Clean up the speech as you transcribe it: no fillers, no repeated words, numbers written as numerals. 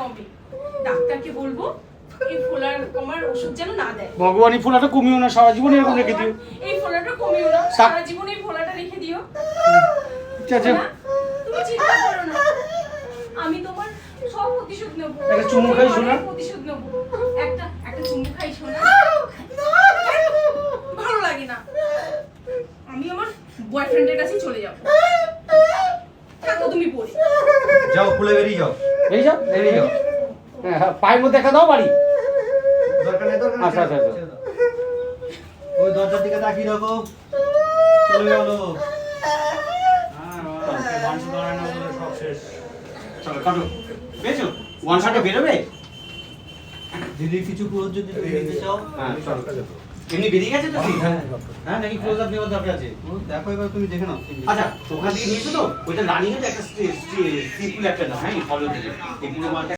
কমে। ডাক্তারকে বলবো এই ফোলার কমার ওষুধ যেন না দেয়। ভগবান এই ফোলাটা কমিও না, সারা জীবন এরকম রেখে দিও। এই ফোলাটা কমিও না, সারা জীবন এই ফোলাটা রেখে দিও। ঠিক আছে, তুমি চিন্তা করো না, আমি তোমার সব প্রতিশোধ নেব। একটা চুমু খাই শোনা, প্রতিশোধ নেব। একটা চুমু খাই শোনা। ভালো লাগে না, আমি আমার বয়ফ্রেন্ডের কাছে চলে যাব। থাকো তুমি পড়ে যাও, খুলে বেরিয়ে যাও, বেরিয়ে যাও, বেরিয়ে যাও। হ্যাঁ, পায়ের মধ্যে দেখা দাও বাড়ি। দরকার নেই, দরকার নেই। আচ্ছা, আচ্ছা, আচ্ছা। ছেড়ে দাও। ওই দরজার দিকে তাকিয়ে রাখো, চলে গেল। সব শেষ। চলো কাটো, বেঁচো ওয়ান শটে বেরোবে। দিদির কিছু ক্লোজ যদি বেরিয়ে দিতে চাও, হ্যাঁ চলো, এমনি বেরিয়ে গেছে তো? হ্যাঁ, নাকি ক্লোজ আপ নেওয়ার দরকার আছে? দেখো এবার তুমি দেখে নাও। আচ্ছা, ওখান থেকে নিয়েছো তো ওইটা রানিং এর একটা স্টিপুল একটা না, হ্যাঁ ফলো থেকে এই পুরো মালটা